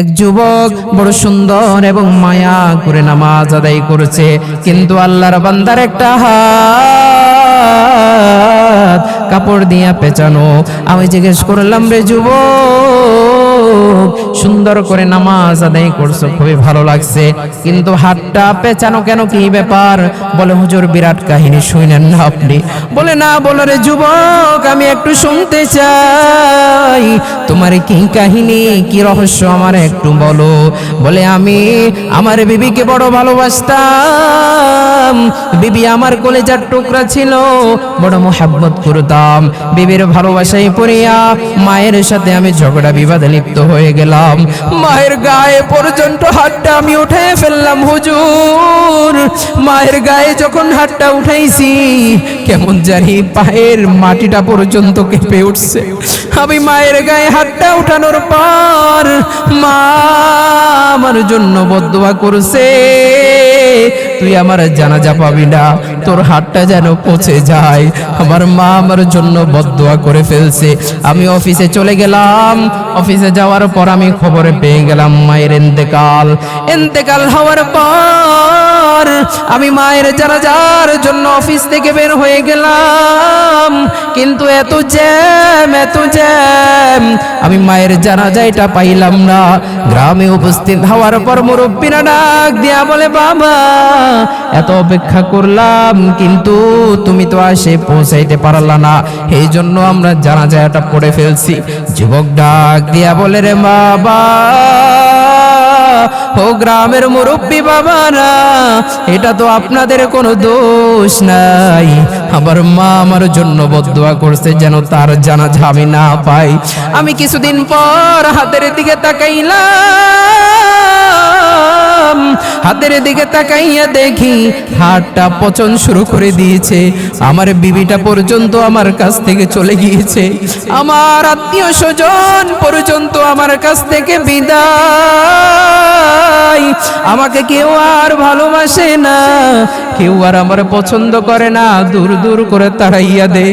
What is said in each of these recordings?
এক যুবক বড় সুন্দর এবং মায়া করে নামাজ আদায় করেছে, কিন্তু আল্লাহর বান্দার একটা হাত কাপড় দিয়া পেঁচানো। আমি জিজ্ঞেস করলাম, রে যুবক, সুন্দর করে নামাজ আদায় করছো, খুবই ভালো লাগছে, কিন্তু হাতটা পেঁচানো কেন, কি ব্যাপার? বলে, হুজুর বিরাট কাহিনী, শুনেন না আপনি? বলে, না বলো রে যুবক, আমি একটু শুনতে চাই। তোমার কি কাহিনী, কি রহস্য আমার একটু বলো। বলে, আমি আমার বিবিকে বড় ভালোবাসতাম, বিবি আমার কলেজার টুকরা ছিল, বড় মোহাব্বত করতাম। বিবির ভালোবাসায় পড়িয়া মায়ের সাথে আমি ঝগড়া বিবাদে লিপ্ত হয়ে গেলাম। মায়ের গায়ে পর্যন্ত হাতটা আমি উঠে ফেললাম হুজুর। মায়ের গায়ে যখন হাতটা উঠাইছি, কেমন জানি পায়ের মাটিটা পর্যন্ত কেঁপে উঠছে। আমি মায়ের গায়ে হাতটা উঠানোর পর মা আমার জন্য বদদোয়া করছে, তুই আমার জানাজা পাবি না, তোর হাতটা যেন পচে যায়। আমার মা আমার জন্য বদদোয়া করে ফেলছে। আমি অফিসে চলে গেলাম। অফিসে যাওয়ার পর আমি খবরে পেয়ে গেলাম মায়ের ইন্তেকাল হওয়ার পর আমি মায়ের জানাজার জন্য অফিস থেকে বের হয়ে গেলাম, কিন্তু এত জ্যাম, আমি মায়ের জানাজাটা পাইলাম না। গ্রামে উপস্থিত হওয়ার পর মুরব্বিরা ডাক দিয়া বলে, বাবা, এত অপেক্ষা করলাম, কিন্তু তুমি তো আসে পৌঁছাইতে পারলা না, এই জন্য আমরা জানাজাটা পড়ে ফেলছি। যুবক ডাক দিয়া বলে, রে বাবা, ও গ্রামের মুরব্বী বাবারা, এটা তো আপনাদের কোনো দোষ নাই। আমার মা আমার জন্য বদদোয়া করছে যেন তার জানাজা আমি না পাই। আমি কিছুদিন পর হাতের দিকে তাকাইলাম, হাতের দিকে তাকাইয়া দেখি হাতটা পচন শুরু করে দিয়েছে। আমার বিবিটা পর্যন্ত আমার কাছ থেকে চলে গিয়েছে, আমার আত্মীয় স্বজন পর্যন্ত আমার কাছ থেকে বিদায়। আমাকে কেউ আর ভালোবাসে না, কেউ আর আমার পছন্দ করে না, দূর দূর করে তাড়াইয়া দে।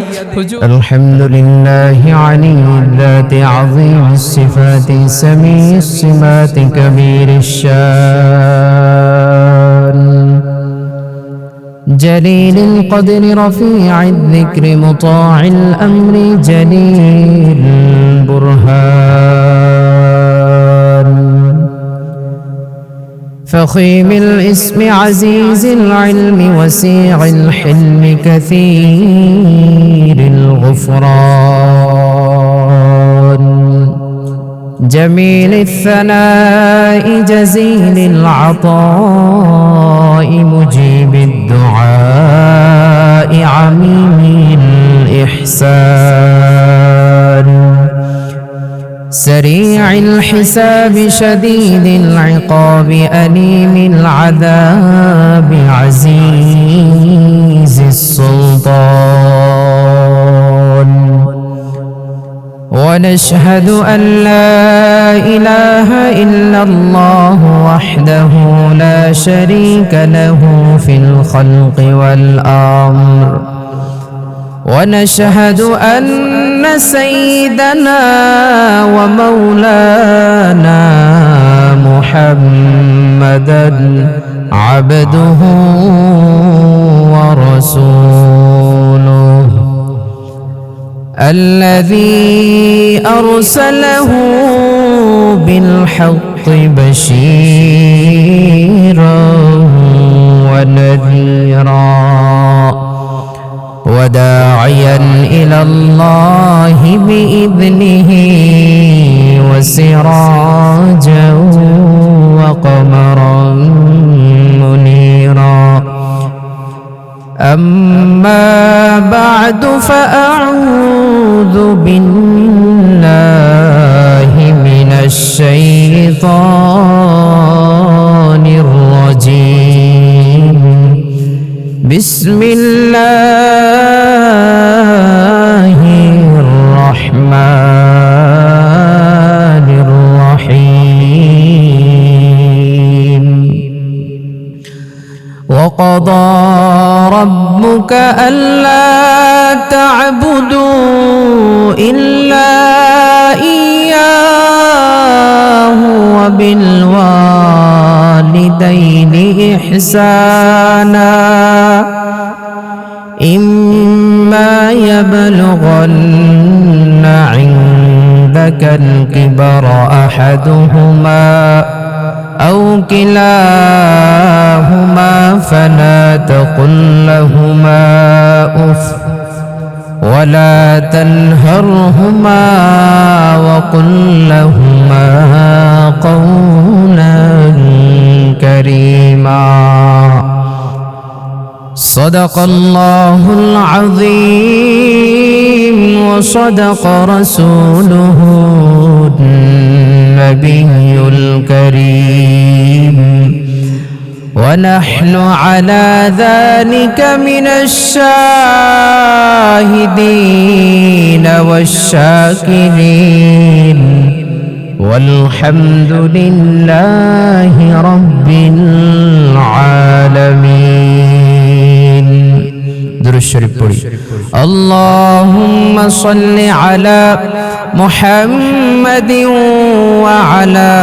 আলহামদুলিল্লাহি আলিয়্যিল যাতি আযীমিস সিফাতি সামিয়িস সিমাতি কাবীরিশ শান জলিলিল কদরি রফী'আদ যিকরি মুতা'আল আমরি জলিল বুরহান فخيم الاسم عزيز العلم وسيع الحلم كثير الغفران جميل الثناء جزيل العطاء مجيب الدعاء عميم الإحسان سريع الحساب شديد العقاب أليم العذاب عزيز السلطان ونشهد أن لا إله إلا الله وحده لا شريك له في الخلق والأمر ونشهد أن سيدنا ومولانا محمدا عبده ورسوله الذي أرسله بالحق بشيرا ونذيرا وداعيا إلى الله بإذنه وسراجا وقمرا منيرا أما بعد فأعوذ بالله من الشيطان الرجيم بسم الله الرحمن الرحيم وقضى ربك ألا تعبدوا إلا إياه وبالوالدين إحسانا إما يبلغن عندك الكبر أحدهما أو كلاهما فلا تقل لهما أف ولا تنهرهما وقل لهما قولا كريما صدق الله العظيم وصدق رسوله النبي الكريم ونحن على ذلك من الشاهدين والشاكرين والحمد لله رب العالمين. درود الشريف পড়ি। اللهم صل على محمد وعلى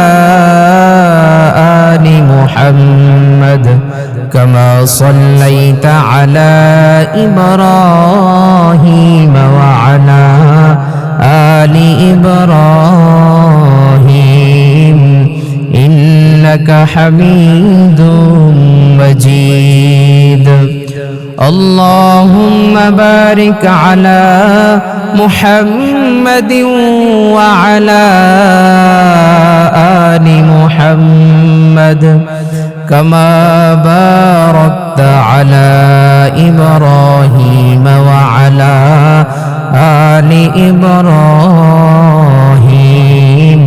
آل محمد كما صليت على إبراهيم وعلى آل إبراهيم إنك حميد مجيد. اللهم بارك على محمد وعلى آل محمد كما باركت على إبراهيم وعلى آل إبراهيم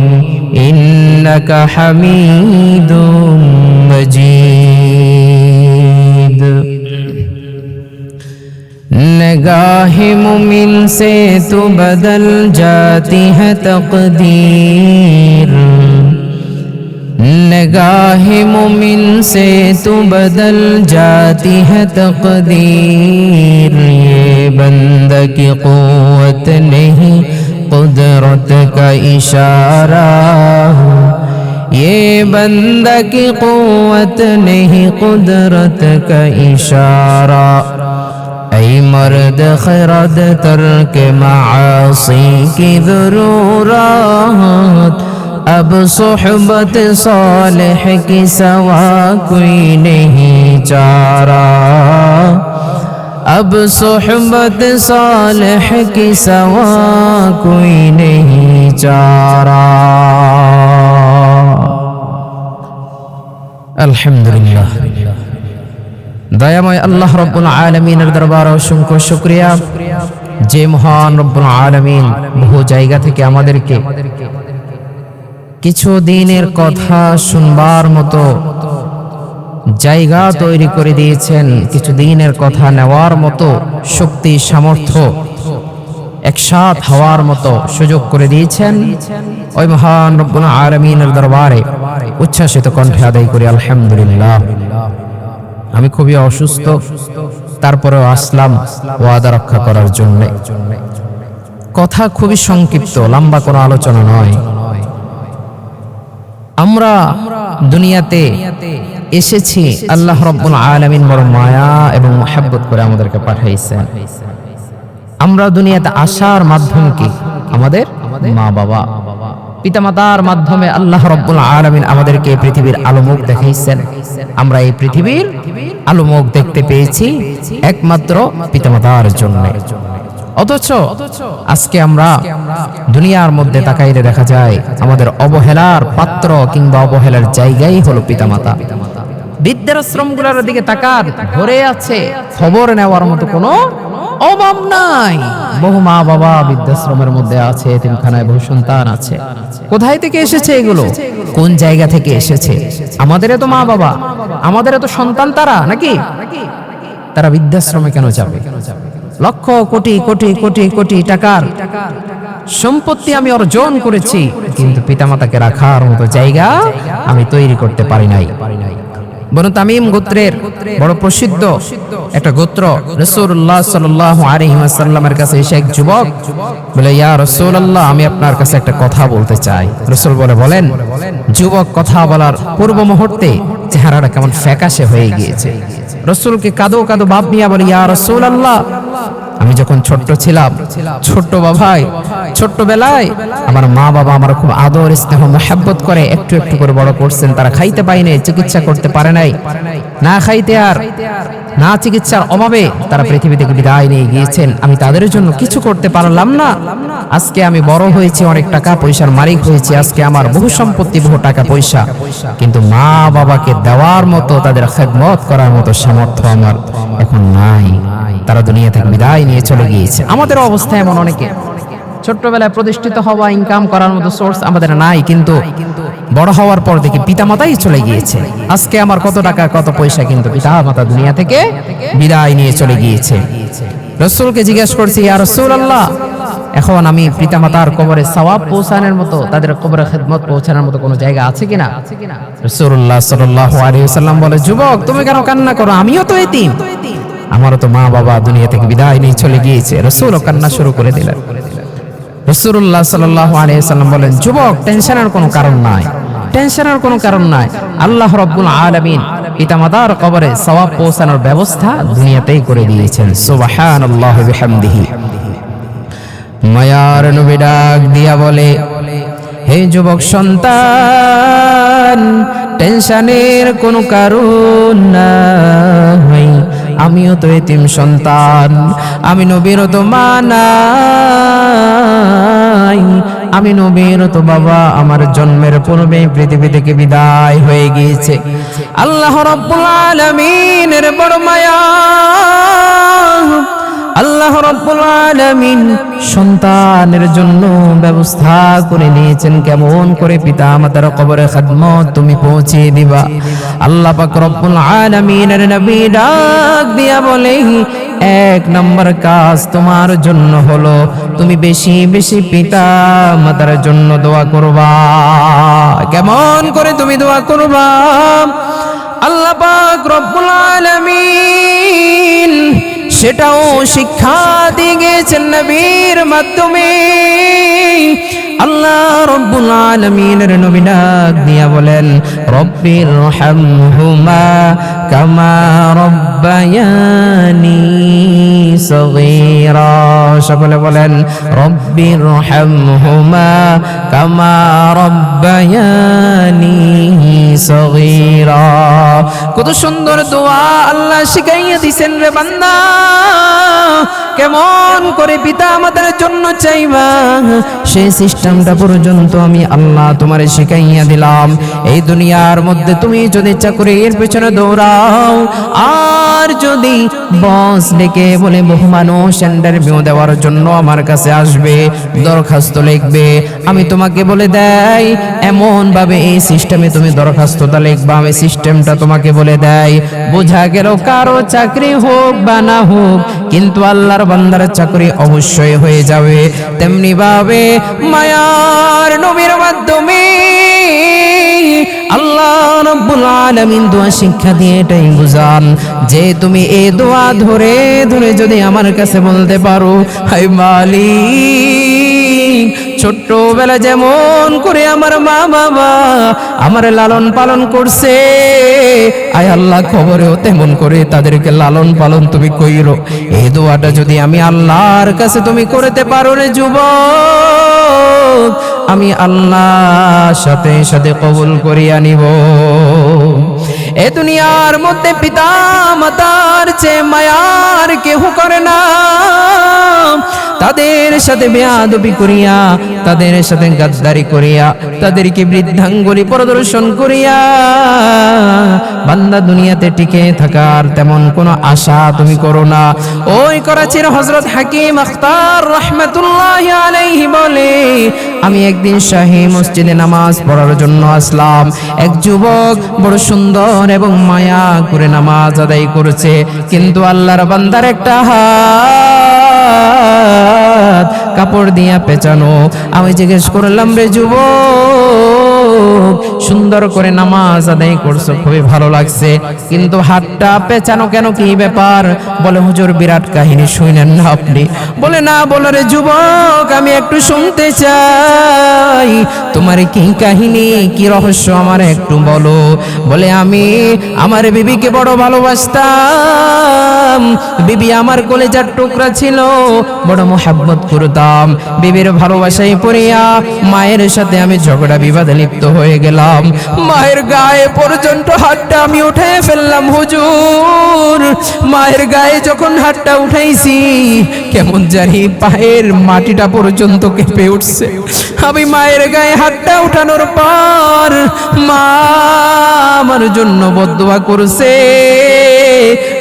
إنك حميد مجيد. निगाह मुमिन से तो बदल जाती है तकदीर निगाह मुमिन से तो बदल जाती है तकदीर ये बंदा की क़ुव्वत नहीं कुदरत का इशारा ये बंदा की क़ुव्वत नहीं कुदरत का इशारा ऐ मर्द खिरद तर्क मासी की ज़रूरत अब सोहबत सालिह की सवा कोई नहीं चारा अब सोहबत सालिह की सवा कोई नहीं चारा. अल्हम्दुलिल्लाह. দয়াময় আল্লাহ রব্বুল আলামিনের দরবারে অসংখ্য শুকরিয়া যে মহান রব্বুল আলামিন বহু জায়গা থেকে আমাদেরকে কিছু দিনের কথা শুনবার মতো জায়গা তৈরি করে দিয়েছেন, কিছু দিনের কথা নেওয়ার মতো শক্তি সামর্থ্য একসাথ হওয়ার মতো সুযোগ করে দিয়েছেন। ওই মহান রব্বুল আলামিনের দরবারে উচ্ছ্বাসিত কণ্ঠে আদায় করি আলহামদুলিল্লাহ। আমি খুবই অসুস্থ, তারপরেও আসলাম ওয়াদা রক্ষা করার জন্য। কথা খুবই সংক্ষিপ্ত, লম্বা কোনো আলোচনা নয়। আমরা দুনিয়াতে এসেছি, আল্লাহ রাব্বুল আলামিন বড় মায়া এবং মহব্বত করে আমাদেরকে পাঠাইছেন। আমরা দুনিয়াতে আসার মাধ্যম কি? আমাদের মা বাবা পিতামাতার মাধ্যমে আল্লাহ রাব্বুল আলামিন আমাদেরকে পৃথিবীর আলোমুখ দেখাইছেন। আমরা এই পৃথিবীর আলোমুখ দেখতে পেয়েছি একমাত্র পিতামাতার জন্য। অথচ আজকে আমরা দুনিয়ার মধ্যে তাকাইলে দেখা যায় আমাদের অবহেলার পাত্র কিংবা অবহেলার জায়গাই হলো পিতামাতা। বৃদ্ধাশ্রমগুলোর দিকে তাকান, ভরে আছে, খবর নেওয়ার মতো কোনো অভাব নাই। বহু মা বাবা বৃদ্ধাশ্রমের মধ্যে আছে, এতিমখানায় বহু সন্তান আছে। কোথায় থেকে এসেছে এগুলো? কোন জায়গা থেকে এসেছে? আমাদের এত মা বাবা, আমাদের এত সন্তান, তারা নাকি তারা বৃদ্ধাশ্রমে কেন যাবে? লক্ষ কোটি কোটি কোটি কোটি টাকার সম্পত্তি আমি অর্জন করেছি, কিন্তু পিতামাতাকে রাখার মতো জায়গা আমি তৈরি করতে পারি নাই। বনু তামিম গোত্রের বড় প্রসিদ্ধ একটা গোত্র রাসূলুল্লাহ সাল্লাল্লাহু আলাইহি ওয়াসাল্লামের কাছে এসে এক যুবক বলে, ইয়া রাসূলুল্লাহ, আমি আপনার কাছে একটা কথা বলতে চাই। রাসূল বলেন। যুবক কথা বলার পূর্ব মুহূর্তে চেহারাটা কেমন ফ্যাকাশে হয়ে গিয়েছে। রাসূলকে কাঁদো কাঁদো ভাব নিয়ে বলে, ইয়া রাসূলুল্লাহ, আমি যখন ছোট্ট ছিলাম, ছোট্টবেলায় আমার মা বাবা আমার খুব আদর স্নেহ মহব্বত করে একটু একটু করে বড় করছেন। তারা খাইতে পায় নাই, চিকিৎসা করতে পারে নাই, না খাইতে আর না চিকিৎসার অভাবে তারা পৃথিবী থেকে বিদায় নিয়ে গিয়েছেন। আমি তাদের জন্য কিছু করতে পারলাম না। আজকে আমি বড় হয়েছি, অনেক টাকা পয়সার মালিক হয়েছি, আজকে আমার বহু সম্পত্তি, বহু টাকা পয়সা, কিন্তু মা বাবাকে দেওয়ার মতো, তাদের খেদমত করার মতো সামর্থ্য আমার এখন নাই। তারা দুনিয়া থেকে বিদায় নিয়ে চলে গিয়েছে। আমাদের অবস্থা এমন, অনেকে ছোট্টবেলায় প্রতিষ্ঠিত হওয়া, ইনকাম করার মতো সোর্স আমাদের নাই, কিন্তু বড় হওয়ার পর দেখি পিতামাতাই চলে গিয়েছে। আজকে আমার কত টাকা কত পয়সা, কিন্তু পিতামাতা দুনিয়া থেকে বিদায় নিয়ে চলে গিয়েছে। রাসূলকে জিজ্ঞাসা করছি, ইয়া রাসূলুল্লাহ, এখন আমি পিতামাতার কবরে সওয়াব পৌঁছানোর মতো, তাদের কবরে খেদমত পৌঁছানোর মতো কোনো জায়গা আছে কিনা? রাসূলুল্লাহ সাল্লাল্লাহু আলাইহি ওয়াসাল্লাম বলে, যুবক, তুমি কেন কান্না করো? আমিও তো এতিম, আমারও তো মা বাবা দুনিয়া থেকে বিদায় নিয়ে চলে গিয়েছে। রাসূলও কান্না শুরু করে দিলেন। রাসূলুল্লাহ সাল্লাল্লাহু আলাইহি ওয়াসাল্লাম বলেন, যুবক, টেনশনের কোনো কারণ নাই, টেনশনের কোনো কারণ নাই। আল্লাহ রাব্বুল আলামিন পিতামাতার কবরে সওয়াব পৌঁছানোর ব্যবস্থা দুনিয়াতেই করে দিয়েছেন। সুবহানাল্লাহি ওয়া বিহামদিহি। মায়ার নবী ডাক দিয়া বলে, হে যুবক সন্তান, টেনশনের কোনো কারণ নাই। আমিও তো এতিম সন্তান, আমি নবীরও তো মা নাই, আমি নবীরও তো বাবা আমার জন্মের পূর্বে পৃথিবী থেকে বিদায় হয়ে গিয়েছে। আল্লাহ রাব্বুল আলামিনের বড় মায়া, আল্লাহ রাব্বুল আলামিন সন্তানের জন্য ব্যবস্থা করে নিয়েছেন কেমন করে পিতা মাতার কবরে খেদমত তুমি পৌঁছে দিবা। আল্লাহ পাক রব্বুল আলামিনের নবী ডাক দিয়া বলে, এক নম্বর কাজ তোমার জন্য হলো তুমি বেশি বেশি পিতা মাতার জন্য দোয়া করবা। কেমন করে তুমি দোয়া করবা? আল্লাহ পাক রব্বুল আলামিন সেটাও শিক্ষা দিয়ে গেছেন নবীর মাধ্যমে। আল্লাহ রব্বুল আলামিনের নবী ডাক দিয়া বলেন, রব্বির হামহুমা কামা রব্বায়ানি সগীরা। সকলে বলেন, রব্বির হামহুমা কামা রব্বায়ানি সগীরা। কত সুন্দর দোয়া আল্লাহ শিখাইয়া দিছেন রে বান্দা। কেমন করে পিতা আমাদের জন্য চাইবা, সেই সিস্টেমটা পর্যন্ত আমি আল্লাহ তোমারে শিখাইয়া দিলাম। এই দুনিয়ার মধ্যে তুমি যদি চাকরির পেছনে দৌড়াও, আর যদি বস ডেকে বলে বহু মানুষ ইন্টারভিউ দেওয়ার জন্য আমার কাছে আসবে, দরখাস্ত লিখবে, আমি তোমাকে বলে দেই এমন ভাবে এই সিস্টেমে তুমি দরখাস্তটা লিখবা, আমি সিস্টেমটা তোমাকে বলে দেই। বোঝা গেল কারো চাকরি হোক বা না হোক, কিন্তু আল্লাহর বান্দার চাকরি অবশ্যই হয়ে যাবে। তেমনি ভাবে মায়ার নবীর মাধ্যমে আল্লাহ রাব্বুল আলামিন দোয়া শিক্ষা দিয়ে এটাই বুঝান যে তুমি এই দোয়া ধরে ধরে যদি আমার কাছে বলতে পারো, হায় মালিক, ছোট্টবেলা যেমন করে আমার মা বাবা আমার লালন পালন করছে, আয় আল্লাহ খবরেও তেমন করে তাদেরকে লালন পালন তুমি কইরো। এই দোয়াটা যদি আমি আল্লাহর কাছে তুমি করতে পারো রে যুবক, আমি আল্লাহর সাথে সাথে কবুল করিয়া নিব। এ দুনিয়ার মধ্যে পিতা মাতার চেয়ে মায়ার কেহ করে না। তাদের সাথে বেয়াদবি করিয়া, তাদের সাথে গাদ্দারি করিয়া, তাদেরকে বৃদ্ধাঙ্গুলি প্রদর্শন করিয়া বান্দা দুনিয়াতে টিকে থাকার তেমন কোনো আশা তুমি করো না। ওই করাচির হযরত হাকিম আখতার রাহমাতুল্লাহি আলাইহি বলে, আমি একদিন শাহী মসজিদে নামাজ পড়ার জন্য আসলাম। এক যুবক বড় সুন্দর এবং মায়া করে নামাজ আদায় করেছে, কিন্তু আল্লাহর বান্দার একটা হাত কাপড় দিয়া পেঁচানো। আমি জিজ্ঞেস করলাম, রে যুবক, সুন্দর করে নামাজ আদায় করছো, খুবই ভালো লাগছে, কিন্তু হাতটা পেঁচানো কেন, কি ব্যাপার? বলে হুজুর বিরাট কাহিনী, শুনেন না আপনি? বলে না, বলো রে যুবক, আমি একটু শুনতে চাই, তোমার কি কাহিনী, কি রহস্য আমার একটু বলো। বলে আমি আমার বিবিকে বড় ভালোবাসতাম, বিবি আমার কলেজার টুকরা ছিল, বড় মোহাব্বত করতাম, বিবির ভালোবাসায় পড়িয়া মায়ের সাথে আমি ঝগড়া বিবাদে লিপ্ত হয়ে গেলাম, মায়ের গায়ে পর্যন্ত হাতটা আমি উঠে ফেললাম হুজুর। মায়ের গায়ে যখন হাতটা উঠাইছি, কেমন জানি পায়ের মাটিটা পর্যন্ত কেঁপে উঠছে। আমি মায়ের গায়ে হাতটা উঠানোর পর মা আমার জন্য বদদোয়া করছে,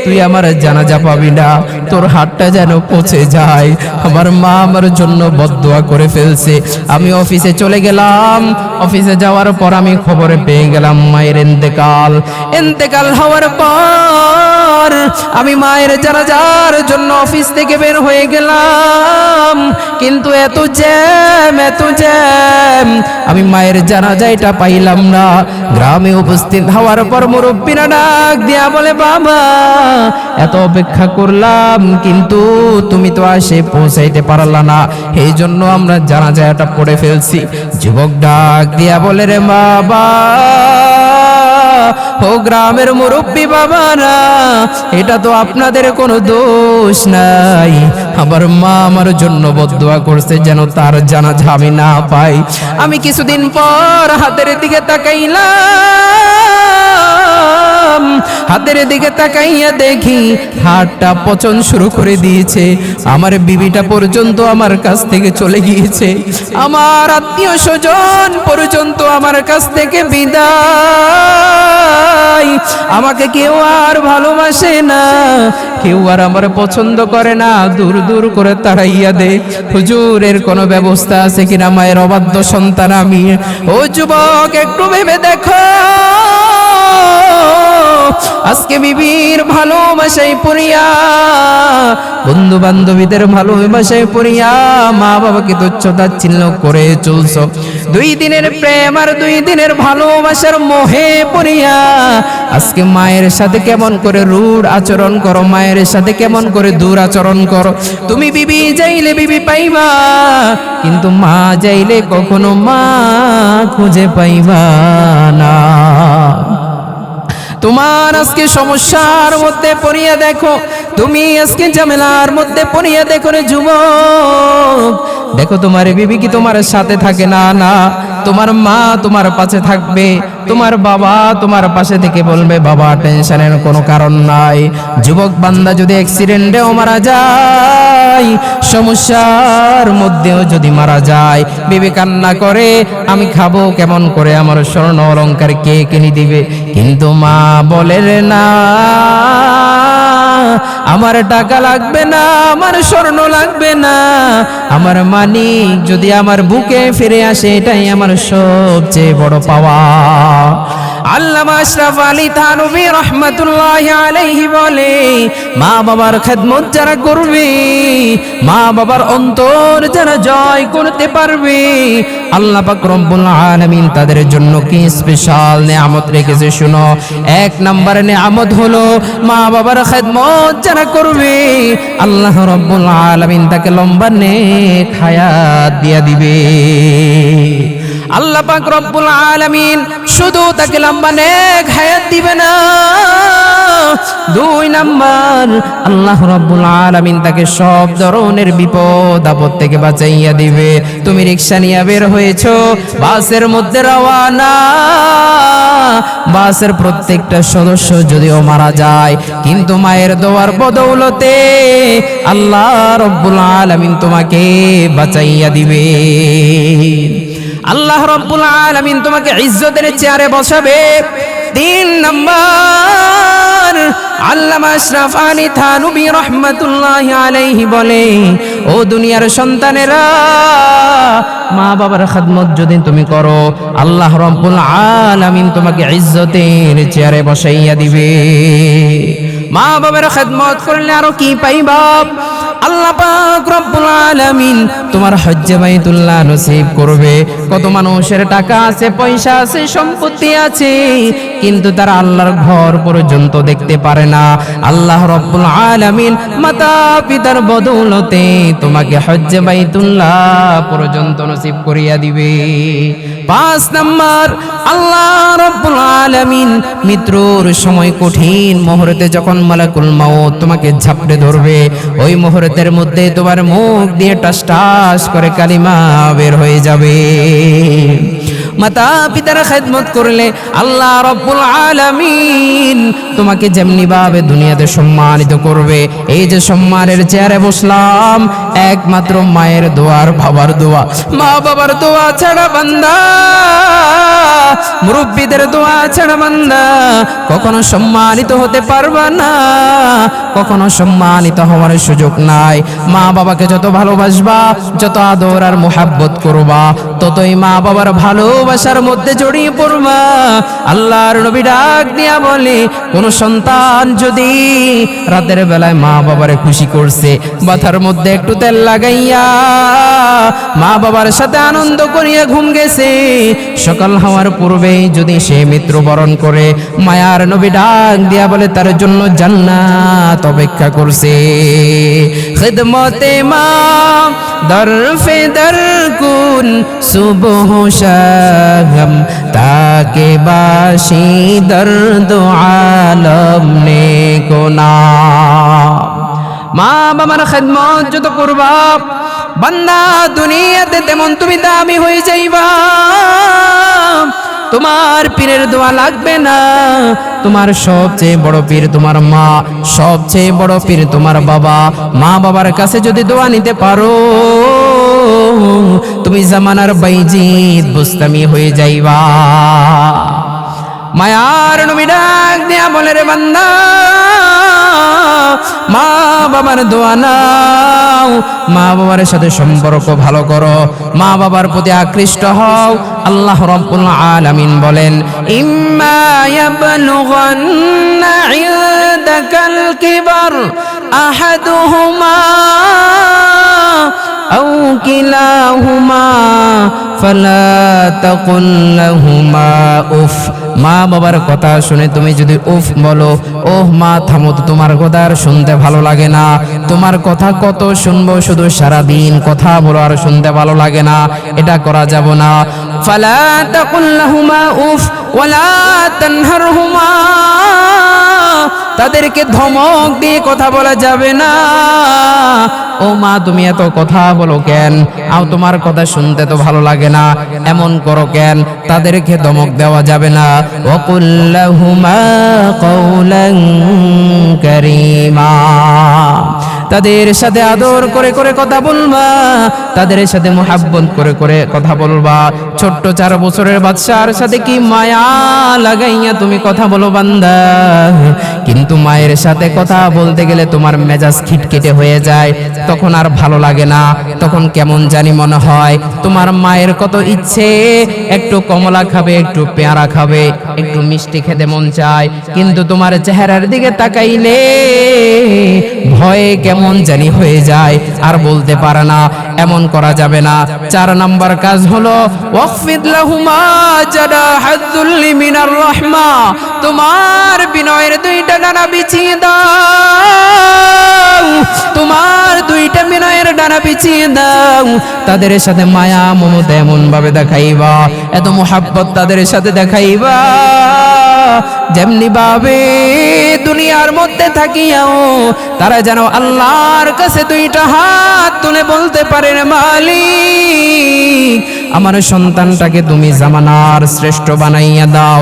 তুই আমার জানাজা পাবি না, তোর হাতটা যেন পচে যায়। আমার মা আমার জন্য বদদোয়া করে ফেলছে। আমি অফিসে চলে গেলাম, অফিসে যাওয়ার পর আমি খবরে পেয়ে গেলাম মায়ের ইন্তেকাল হওয়ার পর আমি মায়ের জানাজার জন্য অফিস থেকে বের হয়ে গেলাম, কিন্তু এত জ্যাম, আমি মায়ের জানাজাটা পাইলাম না। গ্রামে উপস্থিত হওয়ার পর মুরব্বিরা ডাক দিয়া বলে, বাবা এত অপেক্ষা করলাম, কিন্তু তুমি তো আসে পৌঁছাইতে পারলা না, এই জন্য আমরা জানাজাটা পড়ে ফেলছি। যুবক ডাক দিয়া বলে, রে বাবা, ও গ্রামের মুরব্বী বাবারা, এটা তো আপনাদের কোনো দোষ নাই, আমার মা আমার জন্য বদদোয়া করছে যেন তার জানাজা আমি না পাই। আমি কিছুদিন পর হাতের দিকে তাকাইলাম, হাতের দিকে তাকাইয়া দেখি হাতটা পচন শুরু করে দিয়েছে, আমার বিবিটা পর্যন্ত আমার কাছ থেকে চলে গিয়েছে, আমার আত্মীয় স্বজন পর্যন্ত আমার কাছ থেকে বিদায়, আমাকে কেউ আর ভালোবাসে না, কেউ আর আমার পছন্দ করে না, দূর দূর করে তাড়াইয়া দে। হুজুরের কোনো ব্যবস্থা আছে কিনা? মায়ের অবাধ্য সন্তান আমি। ও যুবক, একটু ভেবে দেখো, আজকে বিবির ভালোবাসায় পড়িয়া, বন্ধু বান্ধবীদের ভালোবাসায় পড়িয়া মা বাবাকে তুচ্ছ-তাচ্ছিল্য করে চলছো। 2 দিনের প্রেম আর 2 দিনের ভালোবাসার মোহে পড়িয়া আজকে মায়ের সাথে কেমন করে রূঢ় আচরণ করো, মায়ের সাথে কেমন করে দুরাচরণ করো। তুমি বিবি যাইলে বিবি পাইবা, কিন্তু মা যাইলে কখনো মা খুঁজে পাইবা না। তোমার আজকে সমস্যার মধ্যে পড়িয়া দেখো, তুমি আজকে ঝামেলার মধ্যে পড়িয়া দেখো রে যুবক, দেখো তোমার বিবি কি তোমার সাথে থাকে না? না, তোমার মা তোমার পাশে থাকবে, তোমার বাবা তোমার পাশে থেকে বলবে, বাবা টেনশনের কোনো কারণ নাই। যুবক বান্দা যদি অ্যাক্সিডেন্টেও মারা যায়, সমস্যার মধ্যেও যদি মারা যায়, বিবি কান্না করে, আমি খাবো কেমন করে, আমার স্বর্ণ অলংকার কে কিনে দিবে? কিন্তু মা বলে, রে না, আমার টাকা লাগবে না, আমার স্বর্ণ লাগবে না, আমার মানিক যদি আমার বুকে ফিরে আসে, এটাই আমার সবচেয়ে বড় পাওয়া। আল্লামা আশরাফ আলী থানভী রাহমাতুল্লাহি আলাইহি বলে, মা বাবার খেদমত যারা করবে, মা বাবার অন্তর যারা জয় করতে পারবে, আল্লাহ পাক রব্বুল আলামিন তাদের জন্য কি স্পেশাল নিয়ামত রেখেছে শুনো। 1 নম্বরে নিয়ামত হলো মা বাবার খেদমত যারা করবে, আল্লাহ রব্বুল আলামিন তাকে লম্বা নেক হায়াত দিয়া দিবে। আল্লাহ পাক রব্বুল আলামিন শুধু তাকে লম্বা নেক হায়াত দিবে না, 2 নাম্বার আল্লাহ রব্বুল আলামিন তাকে সব ধরনের বিপদ আপদ থেকে বাঁচাইয়া দিবে। তুমি রিকশা নিয়ে বের হয়েছো, বাসের মধ্যে রওয়ানা, বাসের প্রত্যেকটা সদস্য যদিও মারা যায়, কিন্তু মায়ের দোয়ার বদৌলতে আল্লাহ রব্বুল আলামিন তোমাকে বাঁচাইয়া দিবে। আল্লাহ রব্বুল আলামিন তোমাকে ইজ্জতের চেয়ারে বসাবে। 3 নাম্বার আল্লামা আশরাফ আলী থানভী রাহমাতুল্লাহি আলাইহি বলে, ও দুনিয়ার সন্তানেরা, মা বাবার খেদমত যদি তুমি করো, আল্লাহ রব্বুল আলামিন তোমাকে ইজ্জতের চেয়ারে বসাইয়া দিবে। মা বাবার খেদমত করলে আরো কি পাইবা? আল্লাহ পাক রব্বুল আলামিন তোমার হজ্জে বাইতুল্লাহ নসিব করবে। কত মানুষের টাকা আছে, পয়সা আছে, সম্পত্তি আছে, কিন্তু তারা আল্লাহর ঘর পর্যন্ত দেখতে পারে না। আল্লাহ রব্বুল আলামিন মাতা পিতার বদৌলতে তোমাকে হজ্জে বাইতুল্লাহ পর্যন্ত নসিব করিয়া দিবে। 5 নাম্বার, আল্লাহ রব্বুল আলামিন মৃত্যুর সময় কঠিন মুহূর্তে যখন মালাকুল মাউত তোমাকে ঝাপটে ধরবে, ওই মুহূর্তের মধ্যে তোমার মুখ দিয়ে টাস টাস করে কালিমা বের হয়ে যাবে। মাতা পিতার খেদমত করলে আল্লাহ রব্বুল আলামিন তোমাকে যেমনি ভাবে দুনিয়াতে সম্মানিত করবে। এই যে সম্মানের চেয়ারে বসলাম, একমাত্র মায়ের দোয়ার বাবার দোয়া, মা বাবার দোয়া ছাড়া বান্দা, মুরব্বীদের দোয়া ছাড়া বান্দা কখনো সম্মানিত হতে পারবা না, কখনো সম্মানিত হওয়ার সুযোগ নাই। মা বাবাকে যত ভালোবাসবা, যত আদর আর মোহাব্বত করবা, ততই মা বাবার ভালোবাসার মধ্যে জড়িয়ে পড়বা। আল্লাহর নবী ডাক দিয়া বলে, কোন সন্তান যদি রাতের বেলায় মা বাবারে খুশি করছে, মাথার মধ্যে একটু তেল লাগাইয়া মা বাবার সাথে আনন্দ করিয়া ঘুম গেছে, সকাল হওয়ার পূর্বেই যদি সে মৃত্যুবরণ করে, মায়ার নবী ডাক দিয়া বলে তার জন্য জান্নাত অপেক্ষা করছে। খিদমতে মা দরফে দরকুন সুবহ শাম, তাকে বাসি দর্দ আলম নে কোনা। মা বাবার খেদমত যত করবা বান্দা, দুনিয়াতে তেমন তুমি দামি হয়ে যাইবা। তোমার পীরের দোয়া লাগবে না, তোমার সবচেয়ে বড় পীর তোমার মা, সবচেয়ে বড় পীর তোমার বাবা। মা বাবার কাছে যদি দোয়া নিতে পারো, তুমি জামানার বাইজিদ বুস্তামি হয়ে যাইবা। মায়ার নবী ডাক দিয়া বলে, রে বান্দা, মা বাবার দোয়া নাও, মা বাবার সাথে সম্পর্ক ভালো করো, মা বাবার প্রতি আকৃষ্ট হও। আল্লাহ রাব্বুল আলামিন বলেন, ইম্মা ইয়াবলুগান্না ইনদাকাল কিবার আহাদুহুমা আও কিলাহুমা ফালা তাকুল লাহুমা উফ। মা বাবার কথা শুনে তুমি যদি উফ বলো, ওহ মা থামো তো, তোমার কথা আর শুনতে ভালো লাগে না। তোমার কথা কত শুনবো, শুধু সারাদিন কথা বলো আর শুনতে ভালো লাগে না, এটা করা যাব না। ফালা তাকুল লাহুমা উফ ওয়ালা তানহারহুমা, তাদেরকে ধমক দিয়ে কথা বলা যাবে না। ও মা, তুমি এত কথা বলো কেন? তোমার কথা শুনতে তো ভালো লাগে না, এমন করো কেন? তাদেরকে ধমক দেওয়া যাবে না। ওয়াকুল লাহুমা কাওলান কারীমা, তাদের সাথে আদর করে করে কথা বলবা, তাদের সাথে মুহাব্বত করে করে কথা বলবা। ছোট্ট 4 বছরের বাচ্চার সাথে কি মায়া লাগাইয়া তুমি কথা বলো বান্দা, কিন্তু মায়ের সাথে কথা বলতে গেলে তোমার মেজাজ খিটখিটে হয়ে যায়, তখন আর ভালো লাগে না, তখন কেমন জানি মনে হয়। তোমার মায়ের কত ইচ্ছে একটু কমলা খাবে, একটু পেয়ারা খাবে, একটু মিষ্টি খেতে মন চায়, কিন্তু তোমার চেহারার দিকে তাকাইলে ভয়ে কেমন জানি হয়ে যায়, আর বলতে পারে না। এমন করা যাবে না। 4 নাম্বার কাজ হলো ওয়াকফিদ লাহুমা জানাহাযুল্লি মিনার রাহমা, তোমার বিনয়ের 2টা ডানা বিছিয়ে দাও, তোমার 2টা বিনয়ের ডানা বিছিয়ে দাও। তাদের সাথে মায়া মমতা এমন ভাবে দেখাইবা, এত মুহাব্বত তাদের সাথে দেখাইবা, যেমনি ভাবে দুনিয়ার মধ্যে থাকিয়াও তারা যেন আল্লাহর কাছে 2টা হাত তুলে বলতে পারেন, মালিক আমার সন্তানটাকে তুমি জামানার শ্রেষ্ঠ বানাইয়া দাও,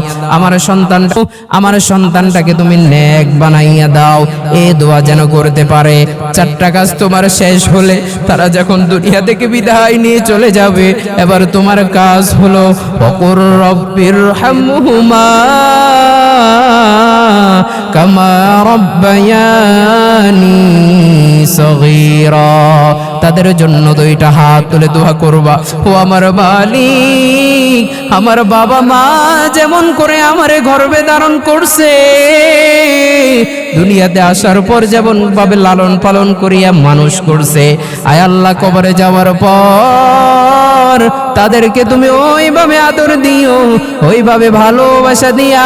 আমার সন্তানটাকে তুমি নেক বানাইয়া দাও। এই দোয়া যেন করতে পারে। 4টা কাজ তোমার শেষ হলে, তারা যখন দুনিয়া থেকে বিদায় নিয়ে চলে যাবে, এবার তোমার কাজ হলো ওয়াকুর রব্বিরহামহুমা কামা রাব্বায়ানি সগীরা। তাদের জন্য 2টা হাত তুলে দোয়া করবা, ও আমার মালিক আমার বাবা মা যেমন করে আমারে গর্ভে ধারণ করছে, দুনিয়াতে আসার পর যেমন ভাবে লালন পালন করিয়া মানুষ করছে, আয় আল্লাহ কবরে যাওয়ার পর তাদেরকে তুমি ওইভাবে আদর দিও, ওইভাবে ভালোবাসা দিয়া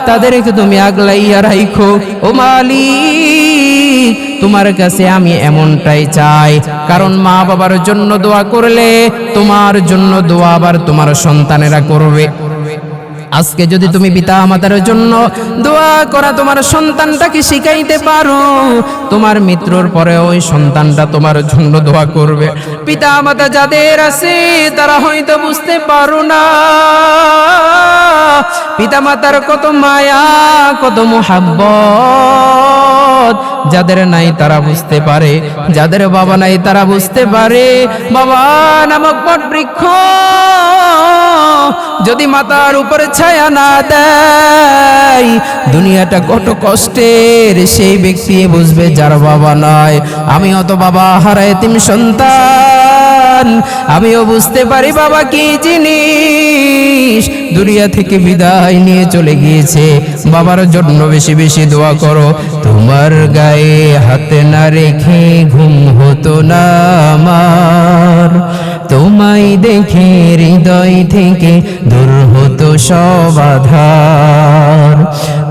তাদেরকে তুমি আগলাইয়া রাখো। ও মালিক, তোমার কাছে আমি এমনটাই চাই, কারণ মা বাবার জন্য দোয়া করলে তোমার জন্য দোয়া আবার তোমার সন্তানেরা করবে। আজকে যদি তুমি পিতা মাতার জন্য দোয়া করা তোমার সন্তানটাকে শিখাইতে পারো, তোমার মৃত্যুর পরে ওই সন্তানটা তোমার জন্য দোয়া করবে। পিতা মাতা যাদের আছে তারা হয়তো বুঝতে পারো না পিতা মাতার কত মায়া, কত মোহাব্বত। যাদের নাই তারা বুঝতে পারে, যাদের বাবা নাই তারা বুঝতে পারে। বাবা নামক বট বৃক্ষ যদি মাথার উপরে ছায়া না দেয়, দুনিয়াটা কত কষ্টের সেই ব্যক্তি বুঝবে যার বাবা নয়। আমিও তো বাবা হারা এতিম সন্তান, আমিও বুঝতে পারি বাবা কি জিনিস। দুনিয়া থেকে বিদায় নিয়ে চলে গিয়েছে, বাবার জন্য বেশি বেশি দোয়া করো। তোমার গায়ে হাত না রেখে ঘুম হতো না আমার, তোমায় দেখে হৃদয় থেকে দূর হতো সব আধার।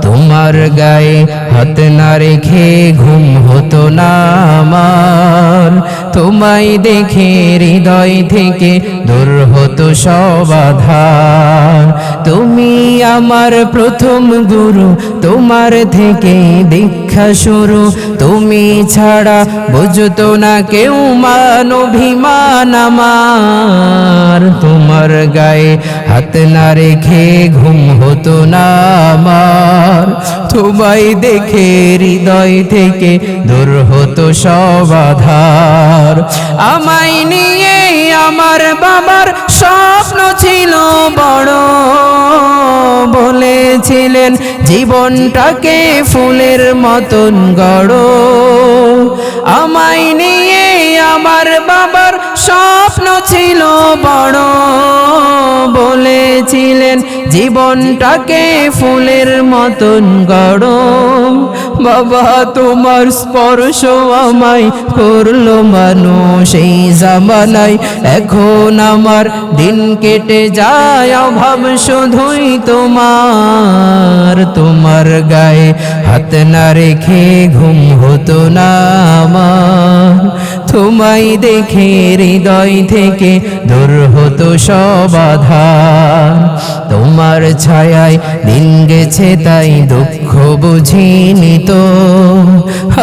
তোমার গায়ে হাত না রেখে ঘুম হতো না আমার, তোমায় দেখে হৃদয় থেকে দূর হতো সব আধার। তুমি আমার প্রথম গুরু, তোমার থেকে দীক্ষা শুরু। তুমি ছাড়া বুঝতো না কেউ মান অভিমান আমার। তোমার গায়ে হাত না রেখে ঘুম হতো না আমার, তোমায় দেখে হৃদয় থেকে দূর হতো সব আধার। আমায় নিয়ে আমার বাবার স্বপ্ন ছিল বড়, বলেছিলেন জীবনটাকে ফুলের মতন গড়ো। আমায় নিয়ে আমার বাবার স্বপ্ন ছিল বড়, বলেছিলেন জীবনটাকে ফুলের মতন গড়ো। বাবা তোমার স্পর্শ আমায় করলো মানুষ এই জামানায়, এখন আমার দিন কেটে যায় অভাব শুধুই তোমার। তোমার গায়ে হাত না রেখে ঘুম হতো না আমার, তোমায় দেখে হৃদয় থেকে দূর হতো সব আধার। তোমার ছায়ায় দিন গেছে তাই দুঃখ বুঝিনি তো,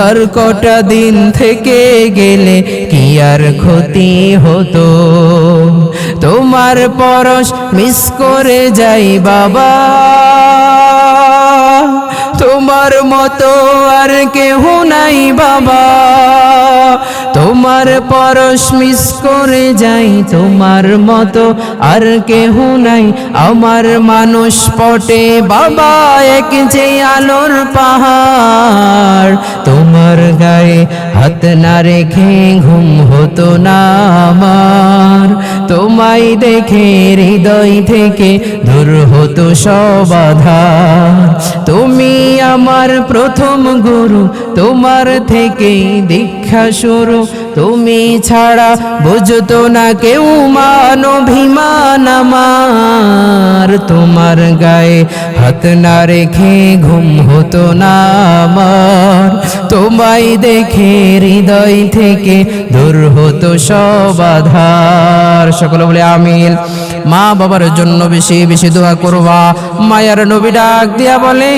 আর কটা দিন থেকে গেলে কি আর ক্ষতি হতো। তোমার পরশ মিস করে যাই বাবা, তোমার মতো আর কেহ নাই বাবা। তোমার পরশ মিস করে যাই, তোমার মতো আর কেহ নাই আমার মানুষ পটে বাবা এক যে আলোর পাহাড়। তোমার গায়ে হাত না রেখে ঘুম হতো না আমার, তোমায় দেখে হৃদয় থেকে দূর হতো সব আধার। তুমি আমার প্রথম গুরু, তোমার থেকে দীক্ষা শুরু। তুমি ছাড়া বুঝতো না কেউ মান অভিমান আমার। তোমার গায়ে হাত না রেখে ঘুম হতো না আমার, তোমায় দেখে হৃদয় থেকে দূর হতো সব আধার। সকলে বলে আমিন। মা বাবার জন্য বেশি বেশি দোয়া করবা। মায়ার নবী ডাক দিয়া বলে,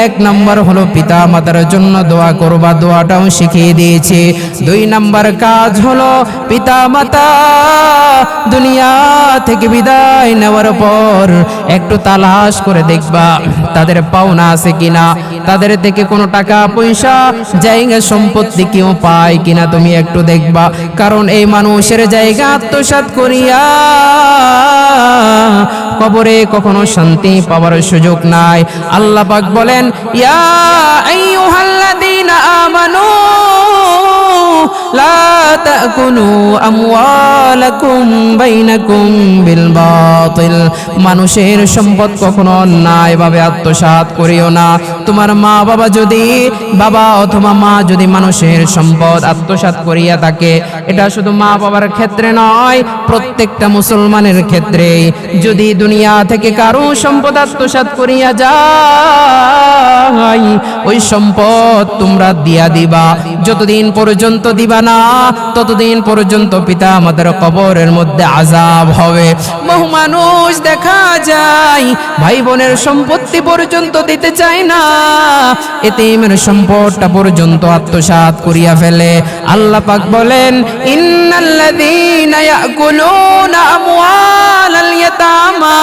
এক নাম্বার হলো পিতা মাতার জন্য দোয়া করবা, দোয়াটাও শিখিয়ে দিয়েছে। দুই নাম্বার কাজ হলো পিতা মাতা দুনিয়া থেকে বিদায় নেওয়ার পর একটু তালাশ করে দেখবা তাদের পাওনা আছে কিনা, তাদের থেকে কোনো টাকা পয়সা জায়গা সম্পত্তি কেউ পায় কিনা তুমি একটু দেখবা। কারণ এই মানুষের জায়গা আত্মসাৎ করিয়া কবরে কখনো শান্তি পাওয়ার সুযোগ নাই। আল্লাহ পাক বলেন, ইয়া আইয়ুহাল্লাযীনা আমানু লা তাকুলু আমওয়ালাকুম বাইনাকুম বিল বাতিল। মানুষের সম্পদ কখনো অন্যায়ভাবে আত্মসাৎ করিও না। তোমার মা বাবা যদি অথবা মা যদি মানুষের সম্পদ আত্মসাৎ করিয়া থাকে, এটা শুধু মা বাবার ক্ষেত্রে নয়, প্রত্যেকটা মুসলমানের ক্ষেত্রে। যদি দুনিয়া থেকে কারো সম্পদ আত্মসাৎ করিয়া যায়, ওই সম্পদ তোমরা দিয়া দিবা। যতদিন পর্যন্ত দিবা না, ততদিন পর্যন্ত পিতা আমাদের কবরের মধ্যে আযাব হবে। বহু মানুষ দেখা যায় ভাই বোনের সম্পত্তি পর্যন্ত দিতে চায় না, এতিমের সম্পদটা পর্যন্ত আত্মসাৎ করিয়া ফেলে। আল্লাহ পাক বলেন, ইন্নাল্লাযীনা ইয়াকুলুনা আমওয়ালাল ইয়াতামা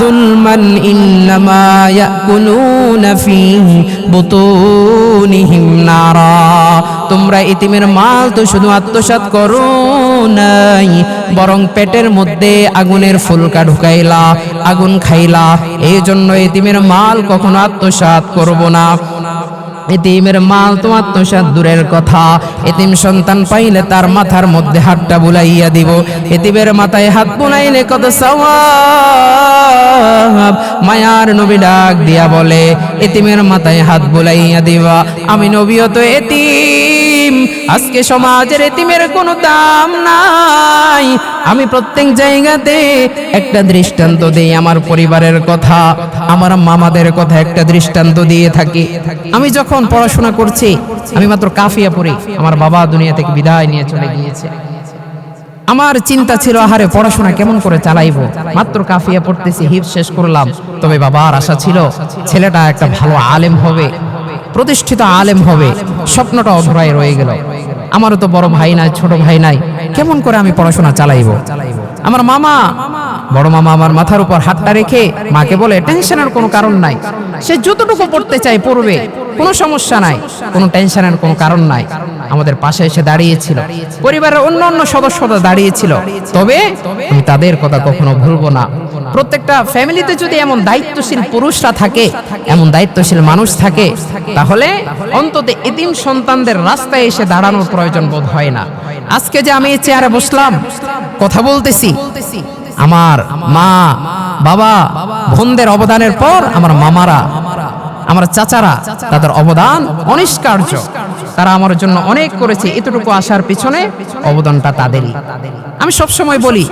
যুলমান ইন্নামা ইয়াকুলুনা ফী বুতুনিহিম নারা। তোমরা এতিমের মাল তো শুধু আত্মসাৎ করো নাই, বরং পেটের মধ্যে আগুনের ফুলকা ঢুকাইলা, আগুন খাইলা। এই জন্য এতিমের মাল কখনো আত্মসাৎ করব না। এতিমের মাল তো আত্মসাৎ দূরের কথা, এতিম সন্তান পাইলে তার মাথার মধ্যে হাতটা বুলাইয়া দিব। এতিমের মাথায় হাত বুলাইলে কত সওয়াব। মায়ার নবী ডাক দিয়া বলে, এতিমের মাথায় হাত বুলাইয়া দিবা। আমি নবীও তো এতিম, আজকে সমাজের এতিমের কোনো দাম নাই। আমি প্রত্যেক জায়গাতে একটা দৃষ্টান্ত দেই, আমার পরিবারের কথা, আমার মামাদের কথা একটা দৃষ্টান্ত দিয়ে থাকি। আমি যখন পড়াশোনা করছি, আমি মাত্র কাফিয়া পড়ি, আমার বাবা দুনিয়া থেকে বিদায় নিয়ে চলে গিয়েছে। আমার চিন্তা ছিল, আহারে পড়াশোনা কেমন করে চালাইবো, মাত্র কাফিয়া পড়তেছি, হিফজ শেষ করলাম। তবে বাবার আশা ছিল ছেলেটা একটা ভালো আলেম হবে, প্রতিষ্ঠিত আলেম হবে। স্বপ্নটা অধরায় রয়ে গেল। আমারও তো বড় ভাই নাই, ছোট ভাই নাই, কেমন করে আমি পড়াশোনা চালাইবো? আমার মামা, বড় মামা আমার মাথার উপর হাতটা রেখে মাকে বলে, টেনশনের কোনো কারণ নাই, সে যতটুকু পড়তে চায় পড়বে, কোনো সমস্যা নাই, কোনো টেনশনের কোনো কারণ নাই। আমাদের পাশে এসে দাঁড়িয়েছিল, পরিবারের অন্য অন্য সদস্যরা দাঁড়িয়েছিল। তবে আমি তাদের কথা কখনো ভুলবো না। প্রত্যেকটা ফ্যামিলিতে যদি এমন দায়িত্বশীল পুরুষরা থাকে, এমন দায়িত্বশীল মানুষ থাকে, তাহলে অন্তত এতিম সন্তানদের রাস্তায় এসে দাঁড়ানোর প্রয়োজন বোধ হয় না। আজকে যে আমি এই চেয়ারে বসলাম, কথা বলতেছি, আমার মা বাবা বোনদের অবদানের পর আমার মামারা, আমার চাচারা, তাদের অবদান অনিষ্কার্য। তারা আমার জন্য অনেক করেছে, এতটুকু আসার পিছনে অবদানটা তাদেরই। আমি সবসময় বলি,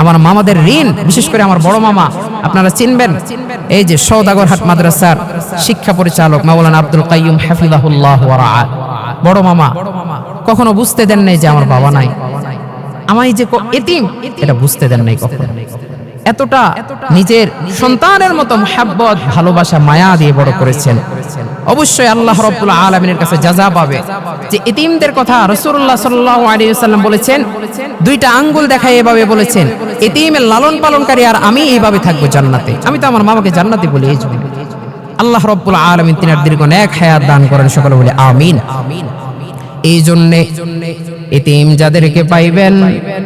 আমার মামাদের ঋণ, বিশেষ করে আমার বড় মামা, আপনারা চিনবেন, এই যে সওদাগরহাট মাদ্রাসার শিক্ষা পরিচালক মাওলানা আব্দুল কাইয়ুম হাফিজাহুল্লাহ ওয়া রাআ, বড় মামা কখনো বুঝতে দেন নাই যে আমার বাবা নাই, আমায় যে এতিম এটা বুঝতে দেন নাই কখনো। এতটা নিজের সন্তানের মতো মুহাব্বত, ভালোবাসা, মায়া দিয়ে বড় করেছেন। অবশ্যই আল্লাহ রাব্বুল আলামিনের কাছে জাযা পাবে। যে এতিমদের কথা রাসূলুল্লাহ সাল্লাল্লাহু আলাইহি ওয়াসাল্লাম বলেছেন, দুইটা আঙ্গুল দেখায় এভাবে বলেছেন, এতিমের লালন পালনকারী আর আমি এইভাবে থাকবো জান্নাতে। আমি তো আমার মামাকে জান্নাতি বলি এই জন্য। আল্লাহ রাব্বুল আলামিন তিনার দীর্ঘ নেক হায়াত দান করেন, সকলে বলে আমিন। এই জন্যে এতিম যাদেরকে পাইবেন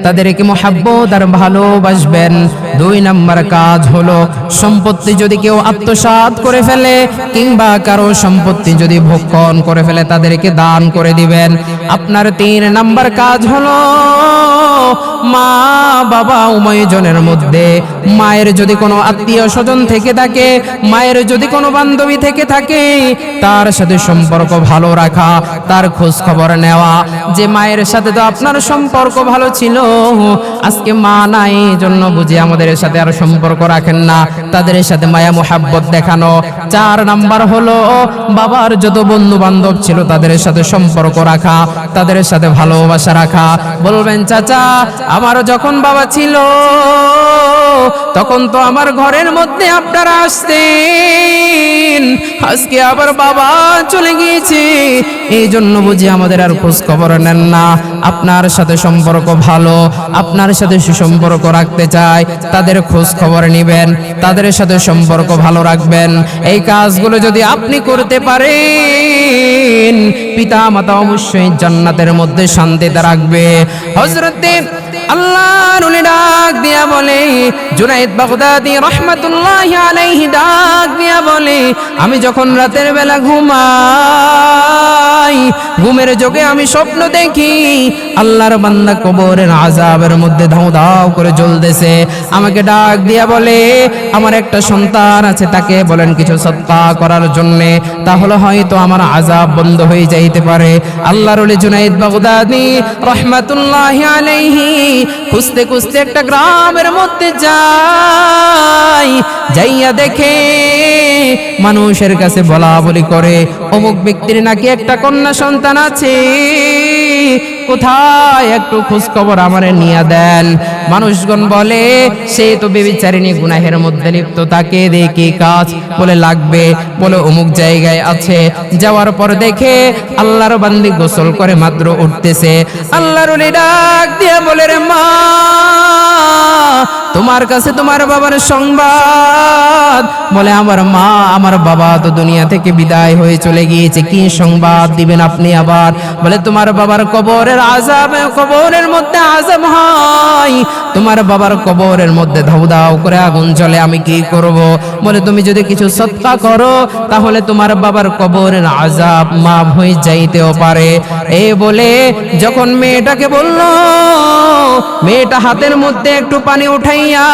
তাদেরকে মুহাব্বত আর ভালোবাসবেন। 2 নম্বর কাজ হলো, সম্পত্তি যদি কেউ আত্মসাৎ করে ফেলে কিংবা কারো সম্পত্তি যদি ভক্ষণ করে ফেলে, তাদেরকে দান করে দিবেন। আপনার 3 নম্বর কাজ হলো, মা বাবা উভয় জনের মধ্যে মায়ের যদি কোনো আত্মীয় স্বজন থেকে থাকে, মায়ের যদি কোনো বান্ধবী থেকে থাকে, তার সাথে সম্পর্ক ভালো রাখা, তার খোঁজ খবর নেওয়া। যে মায়ের সাথে তো আপনার সম্পর্ক ভালো ছিল, আজকে মা নাই, জন্য বুঝি আমাদের সাথে আর সম্পর্ক রাখেন না, তাদের সাথে মায়া মুহাব্বত দেখানো। 4 নাম্বার হলো, বাবার যত বন্ধু বান্ধব ছিল তাদের সাথে সম্পর্ক রাখা, তাদের সাথে ভালোবাসা রাখা। বলবেন, চাচা আমার যখন বাবা ছিল তখন তো আমার ঘরের মধ্যে আপনারা আসতেন, আজকে আবার বাবা চলে গিয়েছে, এই জন্য বুঝি আমাদের আর খোঁজ খবর নেন না। আপনার সাথে সম্পর্ক ভালো, আপনার সাথে সুসম্পর্ক রাখতে চায়, তাদের খোঁজ খবর নেবেন, তাদের সাথে সম্পর্ক ভালো রাখবেন। এই কাজগুলো যদি আপনি করতে পারেন, পিতা মাতা অবশ্যই জান্নাতের মধ্যে শান্তিতে রাখবে। হযরতে আল্লাহর ওলি ডাক দিয়া বলে, জুনায়েদ বাগদাদি রাহমাতুল্লাহি আলাইহি ডাক দিয়া বলে, আমি যখন রাতের বেলা ঘুমাই, ঘুমের যোগে আমি স্বপ্ন দেখি আল্লাহর বান্দা কবরের আযাবের মধ্যে ধাউ ধাউ করে জ্বলতেছে। আমাকে ডাক দিয়া বলে, আমার একটা সন্তান আছে, তাকে বলেন কিছু সদকা করার জন্য, তাহলে হয়তো আমার আযাব বন্ধ হয়ে যাইতে পারে। আল্লাহর ওলি জুনায়েদ বাগদাদি রাহমাতুল্লাহি আলাইহি খুঁজতে খুঁজতে একটা গ্রামের মধ্যে যায়, যাইয়া দেখে মানুষের কাছে বলা বলি করে, অমুক ব্যক্তির নাকি একটা কন্যা সন্তান আছে, কোথায় একটু খোঁজ খবর আমারে নিয়ে দেন। মানুষগণ বলে, সে তো বেবিচারিণী গুনাহের মধ্যে লিপ্ত, তাকে দেখে কাজ বলে লাগবে, বলে অমুক জায়গায় আছে। যাওয়ার পর দেখে আল্লাহর বান্দি গোসল করে মাত্র উঠতেছে। আল্লাহর ওলি ডাক দিয়ে বলে, রে মা, তোমার কাছে তোমার বাবার সংবাদ। বলে, আমার মা আমার বাবা তো দুনিয়া থেকে বিদায় হয়ে চলে গিয়েছে, কি সংবাদ দিবেন আপনি আবার? বলে, তোমার বাবার কবরের আযাব, কবরের মধ্যে আযাব হয়, তোমার বাবার কবরের মধ্যে ধাউ ধাউ করে আগুন জ্বলে, আমি কি করব? বলে, তুমি যদি কিছু সদকা করো তাহলে তোমার বাবার কবরের আযাব মাফ হয়ে যাইতেও পারে। এই বলে যখন মেয়েটাকে বলল, মেয়েটা হাতের মধ্যে একটু পানি উঠাইয়া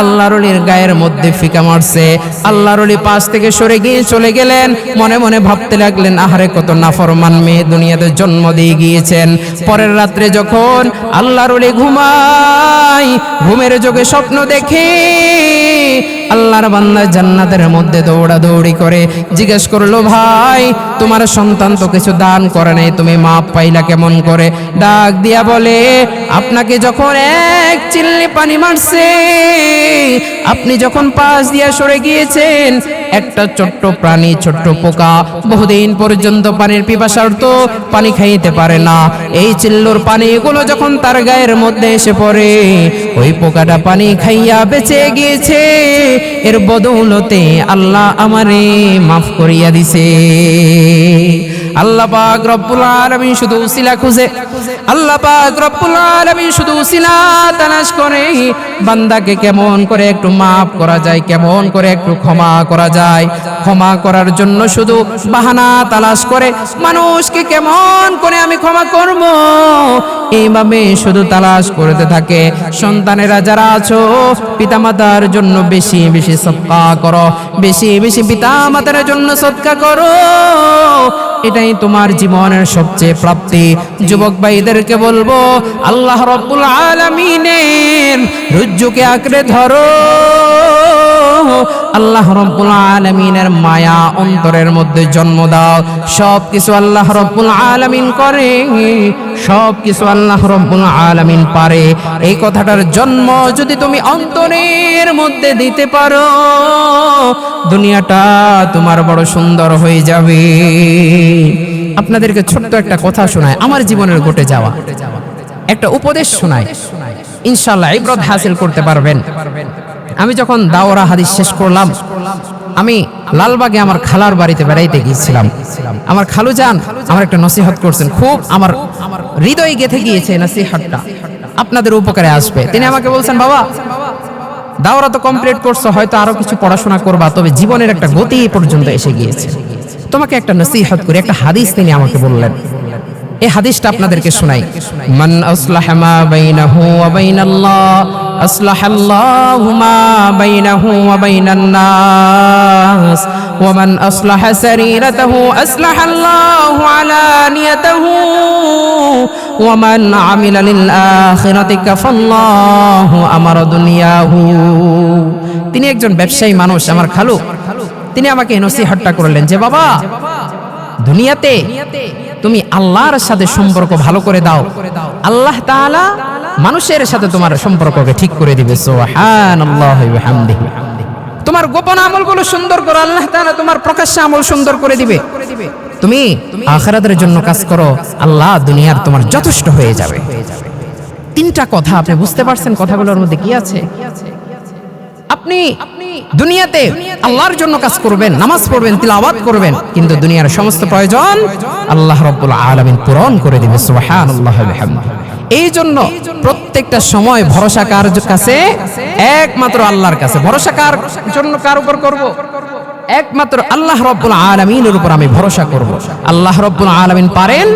আল্লাহর ওলির গায়ের মধ্যে ফিকা মারছে। আল্লাহর ওলি পাশ থেকে সরে গিয়ে চলে গেলেন। মনে মনে ভাবতে লাগলেন, আহারে কত নাফরমান মেয়ে দুনিয়াতে জন্ম দিয়ে গিয়েছেন। পরের রাত্রে যখন আল্লাহর ওলি ঘুমায়, ঘুমের যোগে স্বপ্ন দেখে আল্লাহর বান্দা জান্নাতের মধ্যে দৌড়াদৌড়ি করে। জিজ্ঞেস করলো, ভাই তোমার সন্তান তো কিছু দান করে নাই, তুমি মাপ পাইলা কেমন করে? ডাক দিয়া বলে, আপনাকে যখন এক চিল্লি পানি মারছে, আপনি যখন পাশ দিয়া সরে গিয়েছেন, একটা ছোট্ট প্রাণী, ছোট্ট পোকা বহুদিন পর্যন্ত পানির পিপাসার্ত, পানি খাইতে পারে না। এই চিল্লুর পানিগুলো যখন তার গায়ের মধ্যে এসে পড়ে, ওই পোকাটা পানি খাইয়া বেঁচে গিয়েছে। এর বদৌলতে আল্লাহ আমারে মাফ করিয়া দিছে। আল্লাহ পাক রব্বুল আলামিন শুধু উসিলা খুঁজে, আল্লাহ পাক রব্বুল আলামিন শুধু উসিলা তালাশ করে, বান্দাকে কেমন করে একটু মাফ করা যায়, কেমন করে একটু ক্ষমা করা যায়। ক্ষমা করার জন্য শুধু বাহানা তালাশ করে, মানুষকে কেমন করে আমি ক্ষমা করব, এইভাবে শুধু তালাশ করতে থাকে। সন্তানেরা যারা আছো, পিতামাতার জন্য বেশি বেশি সদকা করো, বেশি বেশি পিতামাতার জন্য সদকা করো, এটাই তোমার জীবনের সবচেয়ে প্রাপ্তি। যুবক ভাইদেরকে বলবো, আল্লাহ রাব্বুল আলামিনের রজ্জুকে আঁকড়ে ধরো। আল্লাহ রাব্বুল আলামিনের মায়া অন্তরের মধ্যে জন্ম দাও। সব কিছু আল্লাহ রাব্বুল আলামিন করে, সব কিছু আল্লাহ রাব্বুল আলামিন পারে। এই কথাটার জন্ম যদি তুমি অন্তরের মধ্যে দিতে পারো, দুনিয়াটা তোমার বড় সুন্দর হয়ে যাবে। আপনাদেরকে ছোট্ট একটা কথা শোনায়, আমার জীবনের ঘটে যাওয়া একটা উপদেশ শোনায়, ইনশাআল্লাহ ইবরত হাসিল করতে পারবেন। আমি যখন দাওরা হাদিস শেষ করলাম, আমি লালবাগে আমার খালার বাড়িতে বেড়াইতে গিয়েছিলাম। আমার খালু যান আমার একটা নসিহত করছেন, খুব আমার হৃদয়ে গেঁথে গিয়েছে নসিহতটা, আপনাদের উপকারে আসবে। তিনি আমাকে বলছেন, বাবা দাওরা তো কমপ্লিট করছো, হয়তো আরো কিছু পড়াশোনা করবা, তবে জীবনের একটা গতি পর্যন্ত এসে গিয়েছে, তোমাকে একটা নসিহত করি। একটা হাদিস তিনি আমাকে বললেন, এই হাদিসটা আপনাদেরকে শোনাই। মান আসলাহা মা বাইনাহু ওয়া বাইনাল্লাহ আসলাহাল্লাহু মা বাইনাহু ওয়া বাইনান নাস ওয়া মান আসলাহা সারিরাতাহু আসলাহাল্লাহু আলানিয়াতাহু ওয়া মান আমিলা লিল আখিরাতি কাফাল্লাহু আমারা দুনিয়াহু। তিনি একজন ব্যবসায়ী মানুষ, আমার খালু। তিনি আমাকে নসিহতটা করলেন যে, বাবা দুনিয়াতে তুমি আল্লাহর সাথে সম্পর্ক ভালো করে দাও, আল্লাহ তাআলা মানুষের সাথে তোমার সম্পর্ককে ঠিক করে দিবে। সুবহানাল্লাহি ওয়া বিহামদিহি। তোমার গোপন আমলগুলো সুন্দর করো, আল্লাহ তাআলা তোমার প্রকাশ্য আমল সুন্দর করে দিবে। তুমি আখিরাতের জন্য কাজ করো, আল্লাহ দুনিয়ার তোমার যথেষ্ট হয়ে যাবে। তিনটা কথা আপনি বুঝতে পারছেন কথাগুলোর মধ্যে কি আছে? আপনি দুনিয়াতে আল্লাহর জন্য কাজ করবেন, নামাজ পড়বেন, তিলাওয়াত করবেন, কিন্তু দুনিয়ার সমস্ত প্রয়োজন আল্লাহ রাব্বুল আলামিন পূরণ করে দিবে। সুবহানাল্লাহি ওয়া বিহামদিহি। এই জন্য প্রত্যেকটা সময় ভরসা কার কাছে? একমাত্র আল্লাহর কাছে। ভরসা কার জন্য, কার উপর করব? একমাত্র আল্লাহ রাব্বুল আলামিনের উপর আমি ভরসা করব। আল্লাহ রাব্বুল আলামিন পারেন,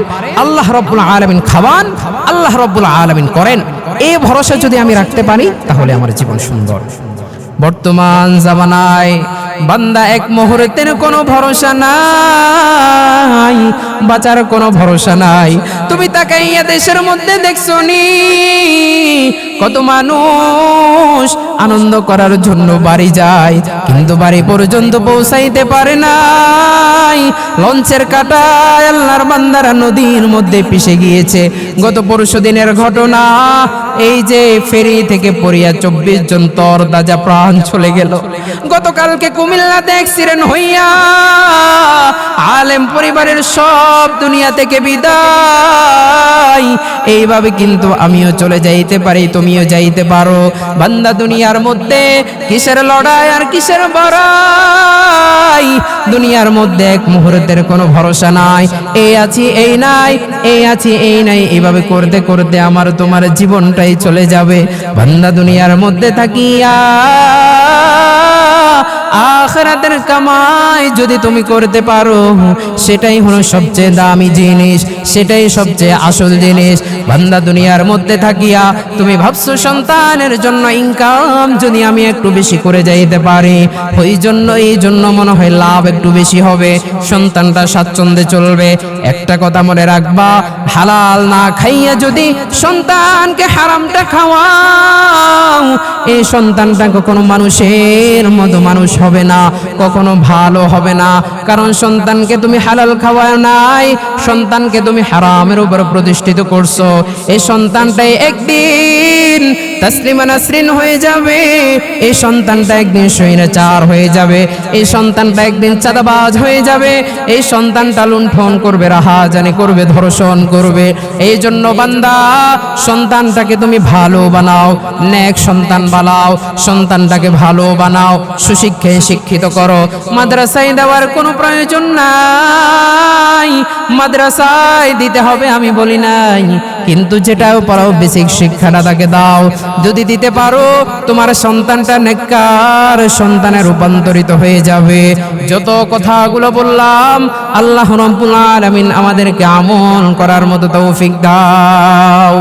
আল্লাহ রাব্বুল আলামিন খাওয়ান, আল্লাহ রাব্বুল আলামিন করেন। এই ভরসা যদি আমি রাখতে পারি তাহলে আমার জীবন সুন্দর। বর্তমান জামানায় বান্দা এক মুহূর্তের কোনো ভরসা নাই, বাঁচার কোনো ভরসা নাই। তুমি তাকাইয়া দেশের মধ্যে দেখছো নি কত মানুষ আনন্দ করার জন্য বাড়ি যায়, কিন্তু বাড়ি পর্যন্ত পৌঁছাইতে পারে নাই। লঞ্চের কাঁটায় আল্লাহর বান্দারা নদীর মধ্যে পিষে গিয়েছে। গত পরশু দিনের ঘটনা, এই যে ফেরি থেকে পড়িয়া 24 জন তরতাজা প্রাণ চলে গেল। গতকালকে কুমিল্লাতে অ্যাক্সিডেন্ট হইয়া আলেম পরিবারের সব দুনিয়া থেকে বিদায়। এইভাবে কিন্তু আমিও চলে যাইতে পারি, তুমিও যাইতে পারো। বান্দা দুনিয়ার মধ্যে কিসের লড়াই আর কিসের বড়াই? দুনিয়ার মধ্যে এক মুহূর্তের কোনো ভরসা নাই। এই আছি এই নাই, এই আছি এই নাই, এইভাবে করতে করতে আমার তোমার জীবনটাই চলে যাবে। বান্দা দুনিয়ার মধ্যে থাকিয়া আখিরাতের কামাই যদি তুমি করতে পারো, সেটাই হলো সবচেয়ে দামি জিনিস, সেটাই সবচেয়ে আসল জিনিস। বান্দা দুনিয়ার মধ্যে থাকিয়া তুমি ভাবছো সন্তানের জন্য ইনকাম যদি আমি একটু বেশি করে যাইতে পারি, এই জন্য মনে হয় লাভ একটু বেশি হবে, সন্তানটা স্বাচ্ছন্দ্যে চলবে। একটা কথা মনে রাখবা, হালাল না খাইয়া যদি সন্তানকে হারামটা খাওয়াও, এই সন্তানটা কখনো মানুষের মতো মানুষ হবে না, কখনো ভালো হবে না। কারণ সন্তানকে তুমি হালাল খাওয়াও নাই, সন্তানকে তুমি হারামের উপর প্রতিষ্ঠিত করছো। এই সন্তানটাই একদিন তাসলিমা নাসরিন হয়ে যাবে, এই সন্তানটা একদিন স্বৈরাচার হয়ে যাবে, এই সন্তানটা একদিন চাঁদাবাজ হয়ে যাবে, এই সন্তানটা লুণ্ঠন করবে, রাহাজানি করবে, ধর্ষণ করবে। এই জন্য বান্দা সন্তানটাকে তুমি ভালো বানাও, নেক সন্তান বানাও, সন্তানটাকে ভালো বানাও, সুশিক্ষায় শিক্ষিত করো। মাদ্রাসায় দেওয়ার কোনো প্রয়োজন নাই, মাদ্রাসায় দিতে হবে আমি বলি নাই, কিন্তু যেটাও পড়াও বেসিক শিক্ষাটা তাকে দাও। যদি দিতে পারো তোমার সন্তানটা নেককার সন্তানে রূপান্তরিত হয়ে যাবে। যত কথাগুলো বললাম আল্লাহ রাব্বুল আলামিন আমাদেরকে আমল করার মতো তৌফিক দাও।